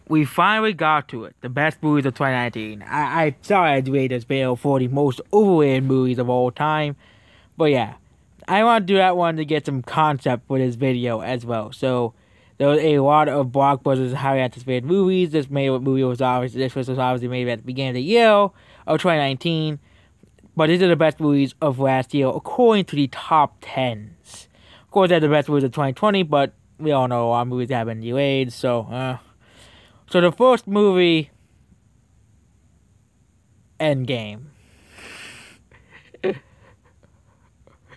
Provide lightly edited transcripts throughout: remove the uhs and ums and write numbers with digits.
we finally got to it. The best movies of 2019. I sorry I made this video for the most overrated movies of all time. But yeah, I want to do that one to get some concept for this video as well. So, there was a lot of blockbusters highly anticipated movies. This movie was obviously made at the beginning of the year of 2019. But these are the best movies of last year according to the top 10s. Of course, they're the best movies of 2020, but we all know a lot of movies have been delayed, so the first movie, Endgame.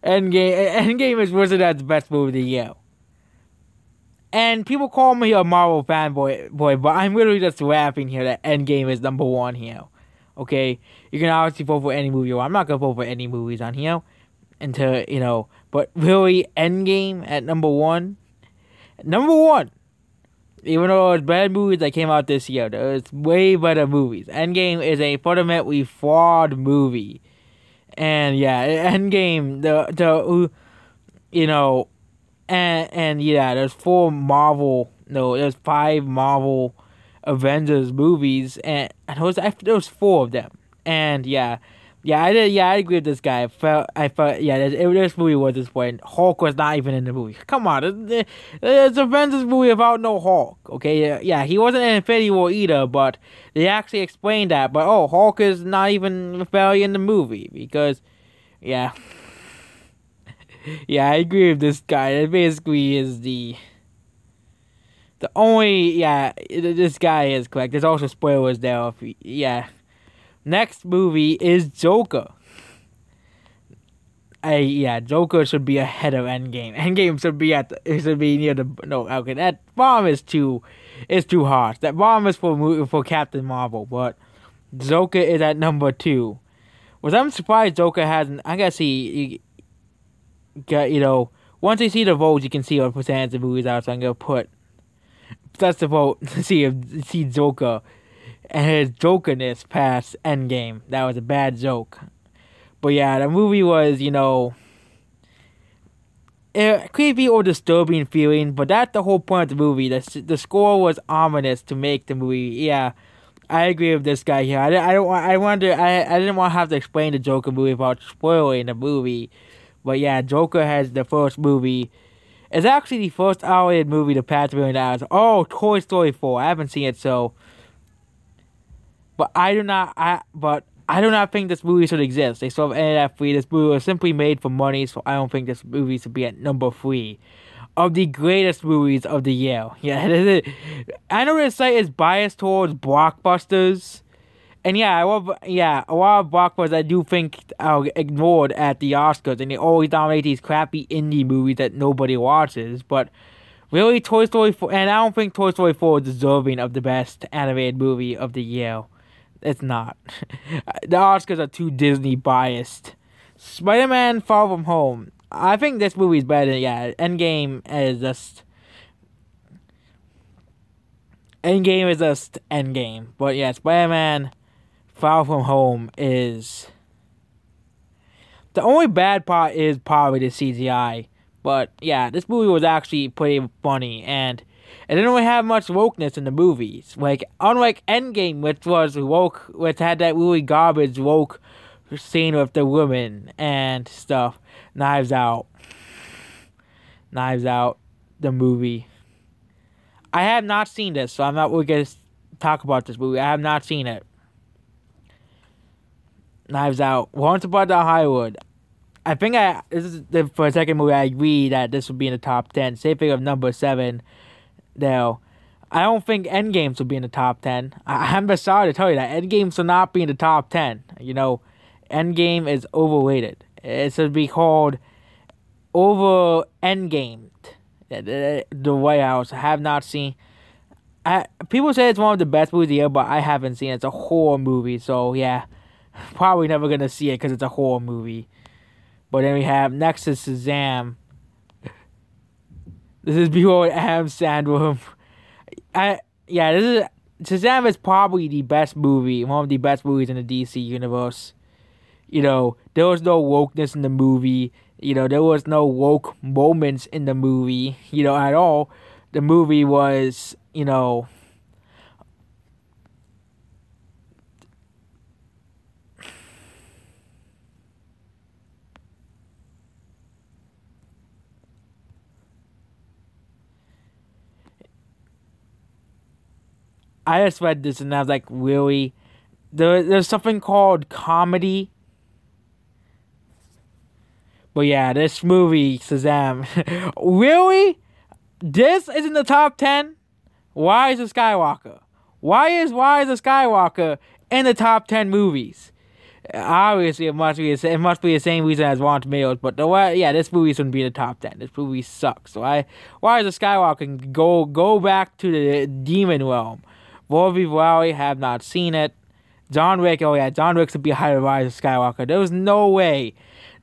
Endgame is listed as the best movie of the year. And people call me a Marvel fanboy, but I'm literally just laughing here that Endgame is number one here. Okay? You can obviously vote for any movie. I'm not going to vote for any movies on here. Until, but really, Endgame at number one? Number one! Even though it's bad movies that came out this year, there's way better movies. Endgame is a fundamentally flawed movie. And yeah, Endgame, there's there's 5 Marvel Avengers movies, and there was 4 of them. And I agree with this guy. This movie was disappointing. Hulk was not even in the movie. Come on, it's Avengers movie about no Hulk. Okay, he wasn't in Infinity War either, but they actually explained that. But Hulk is not even barely in the movie because, I agree with this guy. It basically is the only this guy is correct. There's also spoilers there. Next movie is Joker. Joker should be ahead of Endgame. Endgame should be near the that bomb is too harsh. That bomb is for Captain Marvel, but Joker is at number 2. Was I'm surprised Joker hasn't. I guess he got once you see the votes, you can see what percentage of movies out. So I'm gonna that's the vote to see Joker. And his jokerness past Endgame. That was a bad joke. But the movie was, a creepy or disturbing feeling. But that's the whole point of the movie. The score was ominous to make the movie. Yeah, I agree with this guy here. I didn't want to have to explain the Joker movie without spoiling the movie. But Joker has the first movie. It's actually the first R-rated movie to pass $1 billion. Oh, Toy Story 4. I haven't seen it, so. But I do not think this movie should exist. They sort of ended at 3. This movie was simply made for money, so I don't think this movie should be at number 3 of the greatest movies of the year. I know this site is biased towards blockbusters, and a lot of blockbusters I do think are ignored at the Oscars, and they always nominate these crappy indie movies that nobody watches. But really, Toy Story 4, and I don't think Toy Story 4 is deserving of the best animated movie of the year. It's not. The Oscars are too Disney biased. Spider-Man Far From Home. I think this movie is better. Endgame is just Endgame. But Spider-Man Far From Home is. The only bad part is probably the CGI. But this movie was actually pretty funny, and it didn't really have much wokeness in the movies. Like, unlike Endgame, which was woke, which had that really garbage woke scene with the women and stuff. Knives Out, the movie. I have not seen this, so I'm not really going to talk about this movie. I have not seen it. Knives Out. Once Upon a Time Hollywood. I think for a second movie, I agree that this would be in the top 10. Same thing of number 7. Now, I don't think Endgame should be in the top 10. I'm just sorry to tell you that. Endgame should not be in the top 10. Endgame is overrated. It should be called Over Endgame. The White House. I have not seen. People say it's one of the best movies of the year, but I haven't seen it. It's a horror movie, so probably never gonna see it because it's a horror movie. But then we have next is Shazam. This is before Adam Sandler. Shazam is probably the best movie, one of the best movies in the DC universe. There was no wokeness in the movie. There was no woke moments in the movie, at all. The movie was, I just read this and I was like, really? There's something called comedy. But yeah, this movie, Shazam. Really? This is in the top 10? Why is a Skywalker? Why is a Skywalker in the top 10 movies? Obviously, it must be the same reason as Rotten Tomatoes, but this movie shouldn't be in the top 10. This movie sucks. So why is a Skywalker go back to the demon realm? Volvi Valley have not seen it. John Wick, John Wick should be higher than Rise of Skywalker. There's no way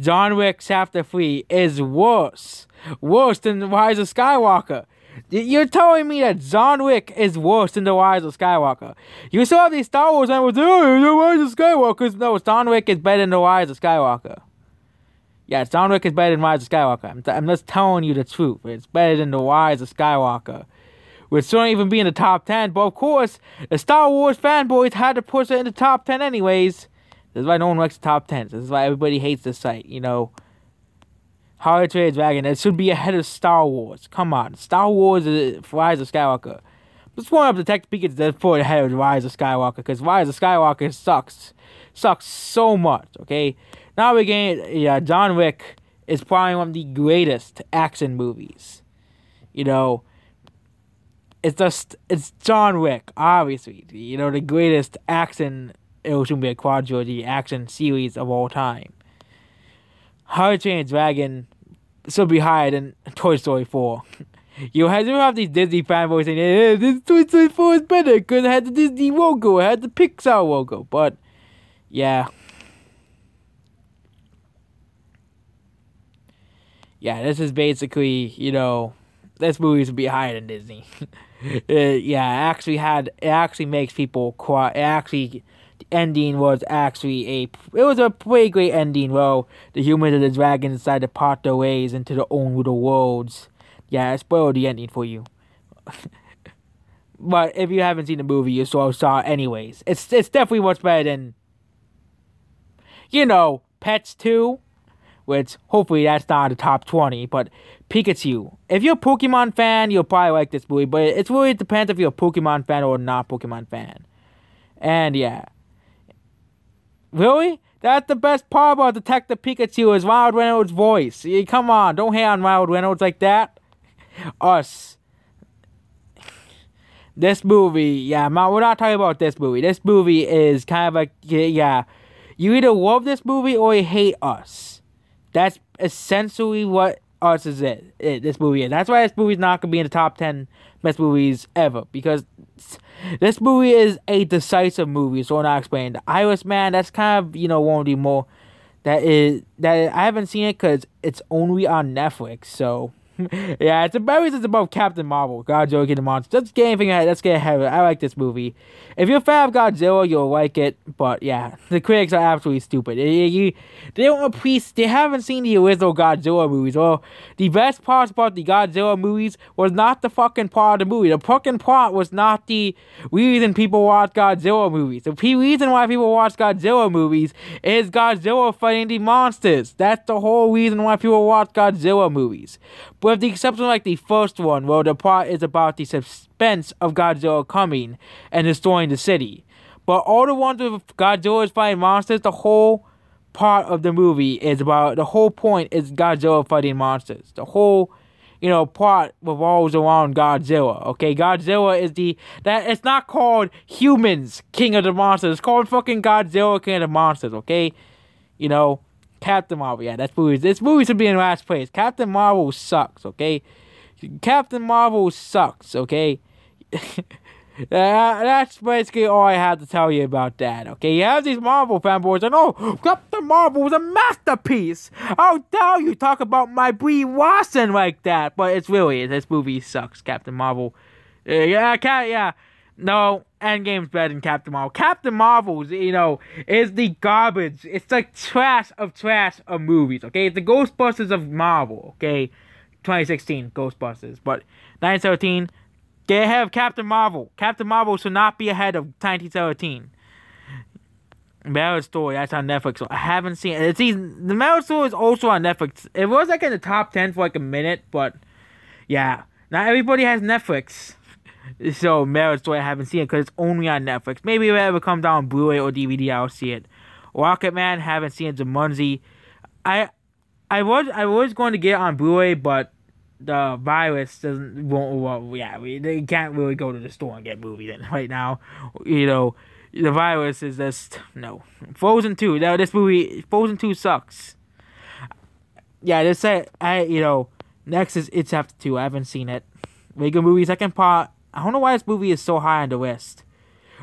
John Wick Chapter 3 is worse than Rise of Skywalker. You're telling me that John Wick is worse than the Rise of Skywalker? You saw these Star Wars and was the Rise of Skywalker. No, John Wick is better than the Rise of Skywalker. Yeah, John Wick is better than Rise of Skywalker. I'm just telling you the truth. It's better than the Rise of Skywalker. Which shouldn't even be in the top 10. But of course, the Star Wars fanboys had to push it in the top 10 anyways. This is why no one likes the top 10s. This is why everybody hates this site, you know. How to Train Your Dragon, it should be ahead of Star Wars. Come on. Star Wars is Rise of Skywalker. Let's point up Detective Pikachu to put ahead of Rise of Skywalker, because Rise of Skywalker sucks. Sucks so much, okay? Now we're getting, John Wick is probably one of the greatest action movies. You know, it's John Wick, obviously. You know, the greatest action, it will soon be a quadrilogy action series of all time. How to Train Your Dragon should be higher than Toy Story 4. You have these Disney fanboys saying, hey, this Toy Story 4 is better because it had the Disney logo, it had the Pixar logo. But, yeah. Yeah, this is basically, you know, this movie should be higher than Disney. It actually makes people cry. The ending was actually it was a pretty great ending. Well, the humans and the dragons decided to part their ways into their own little worlds. Yeah, I spoiled the ending for you. But if you haven't seen the movie, you saw it anyways. It's definitely much better than, you know, Pets 2, which hopefully that's not the top 20, but Pikachu. If you're a Pokemon fan, you'll probably like this movie, but it really depends if you're a Pokemon fan or not Pokemon fan. And yeah. Really? That's the best part about Detective Pikachu is Ryan Reynolds' voice. Come on, don't hate on Ryan Reynolds like that. Us. This movie, we're not talking about this movie. This movie is kind of like, you either love this movie or you hate Us. That's essentially what Us is this movie is. That's why this movie's not going to be in the top 10 best movies ever, because this movie is a decisive movie, so I'm not explaining. The Irishman, that's kind of, you know, one of the more, that I haven't seen it because it's only on Netflix, so, yeah, it's about Captain Marvel, Godzilla King of the Monsters. Let's get ahead of it. I like this movie. If you're a fan of Godzilla, you'll like it, but yeah, the critics are absolutely stupid. They haven't seen the original Godzilla movies. Well, the best parts about the Godzilla movies was not the fucking part of the movie. The fucking plot was not the reason people watch Godzilla movies. The reason why people watch Godzilla movies is Godzilla fighting the monsters. That's the whole reason why people watch Godzilla movies. But with the exception of like the first one, well, the plot is about the suspense of Godzilla coming and destroying the city. But all the ones with Godzilla is fighting monsters, the whole part of the movie is about, the whole point is Godzilla fighting monsters. The whole, you know, plot revolves around Godzilla, okay? Godzilla is it's not called Humans King of the Monsters, it's called fucking Godzilla King of the Monsters, okay? You know, Captain Marvel, this movie should be in last place. Captain Marvel sucks, okay? Captain Marvel sucks, okay? That's basically all I have to tell you about that, okay? You have these Marvel fanboys and, oh, Captain Marvel was a masterpiece! How dare you talk about my Brie Larson like that? But this movie sucks, Captain Marvel. No, Endgame's better than Captain Marvel. Captain Marvel, you know, is the garbage. It's like trash of movies, okay? It's the Ghostbusters of Marvel, okay? 2016 Ghostbusters, but 1917, get ahead of Captain Marvel. Captain Marvel should not be ahead of 1917. Marriage Story, that's on Netflix. So I haven't seen it. The Marriage Story is also on Netflix. It was like in the top 10 for like a minute, but yeah. Not everybody has Netflix. So merits why I haven't seen it because it's only on Netflix. Maybe if it ever comes out on Blu-ray or DVD, I'll see it. Rocketman, haven't seen it. Jumanji. I was going to get it on Blu-ray, but the virus they can't really go to the store and get movies in right now. The virus is just no. Frozen 2. Now this movie, Frozen 2 sucks. Yeah, next is It's After 2. I haven't seen it. Regular movie second part. I don't know why this movie is so high on the list.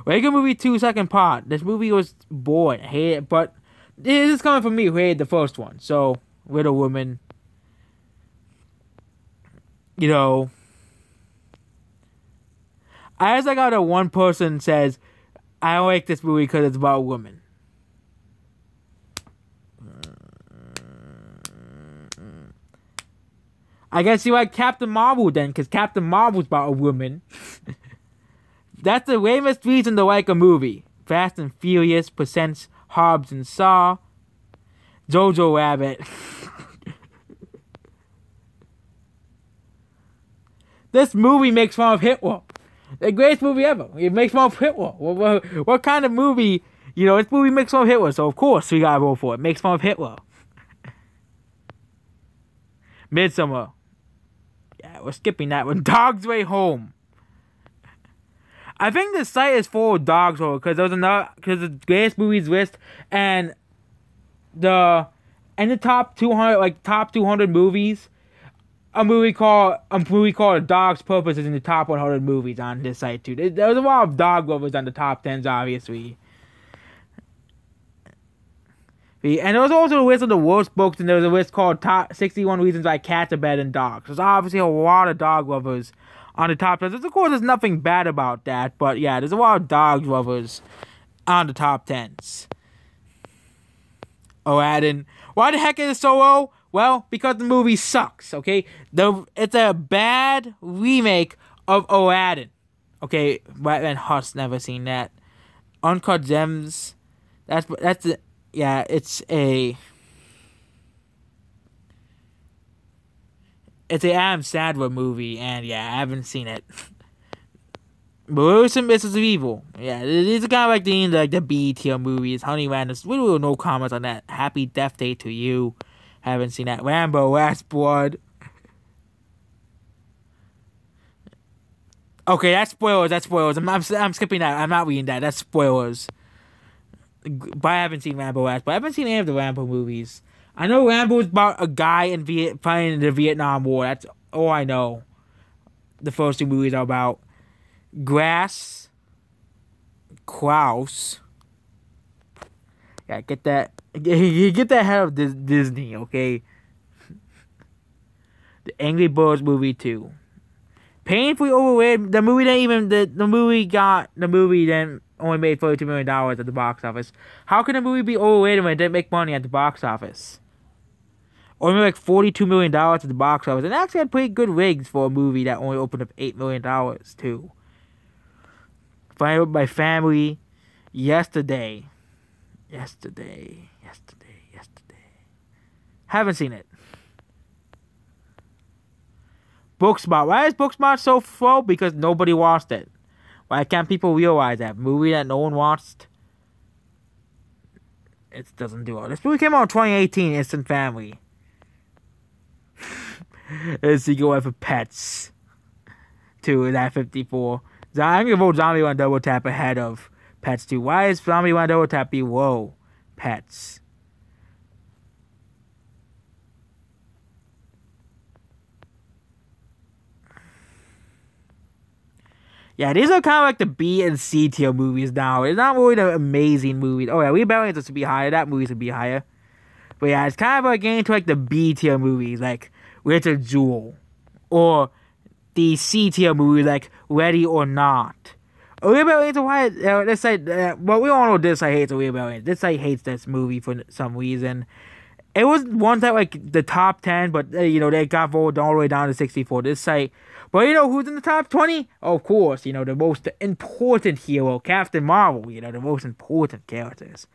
Regular movie 2 second part. This movie was boring. I hate it, but this is coming from me who hated the first one. So, Little Woman. I just like how the one person says, I don't like this movie because it's about women. I guess you like Captain Marvel then, because Captain Marvel's about a woman. That's the lamest reason to like a movie. Fast and Furious presents Hobbs and Shaw. Jojo Rabbit. This movie makes fun of Hitler. The greatest movie ever. It makes fun of Hitler. What kind of movie? This movie makes fun of Hitler, so of course we gotta vote for it. Makes fun of Hitler. Midsummer. Yeah, we're skipping that one. Dog's Way Home. I think the site is full of dogs because because the greatest movies list and the top 200 movies. A movie called A Dog's Purpose is in the top 100 movies on this site too. There's a lot of dog lovers on the top 10s, obviously. And there was also a list of the worst books, and there was a list called Top 61 Reasons Why Cats Are Better Than Dogs. There's obviously a lot of dog lovers on the top 10s. Of course, there's nothing bad about that, but yeah, there's a lot of dog lovers on the top 10s. Aladdin. Why the heck is it so low? Well, because the movie sucks, okay? It's a bad remake of Aladdin. Okay, Batman Huss, never seen that. Uncut Gems. It's a Adam Sandler movie, and yeah, I haven't seen it. Bruce and Mrs. Evil. Yeah, these are kind of like the B tier movies. Honey Randers. We will no comments on that. Happy Death Day to You. Haven't seen that. Rambo, Last Blood. Okay, that's spoilers. I'm skipping that. I'm not reading that. That's spoilers. But I haven't seen Rambo Last Blood. I haven't seen any of the Rambo movies. I know Rambo is about a guy fighting in the Vietnam War. That's all I know. The first two movies are about. Grass. Klaus. Yeah, get that. You get that head of Disney, okay? The Angry Birds movie 2. Painfully overrated. The movie then only made $32 million at the box office. How can a movie be overrated when it didn't make money at the box office? Only like $42 million at the box office. And actually had pretty good rigs for a movie that only opened up $8 million too. Finally, my family. Yesterday. Haven't seen it. Booksmart. Why is Booksmart so slow? Because nobody watched it. Why can't people realize that? Movie that no one watched? It doesn't do well. This movie came out in 2018, Instant Family. It's sequel for Pets 2 is at 54. I'm gonna vote Zombieland Double Tap ahead of Pets 2. Why is Zombieland Double Tap below Pets? Yeah, these are kind of like the B and C tier movies now. It's not really the amazing movies. Oh yeah, Rebellion is to be higher. That movie should be higher. But yeah, it's kind of like getting to like the B tier movies, like Richard Jewell, or the C tier movies like Ready or Not. Rebellion's why this site. Well, we all know this site hates Rebellion. This site hates this movie for some reason. It was once at like the top 10, but they got voted all the way down to 64. This site. But who's in the top 20? Of course, the most important hero, Captain Marvel. The most important characters.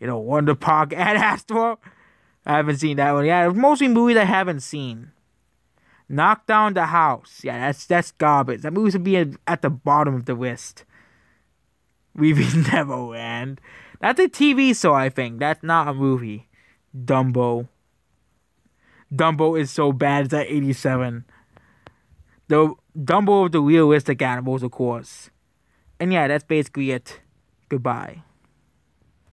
Wonder Park, Ad Astra. I haven't seen that one. Yeah, mostly movies I haven't seen. Knock Down the House. Yeah, that's garbage. That movie should be at the bottom of the list. Leaving Neverland. That's a TV show, I think. That's not a movie. Dumbo. Dumbo is so bad. It's at 87. The Dumbo of the realistic animals, of course. And yeah, that's basically it. Goodbye.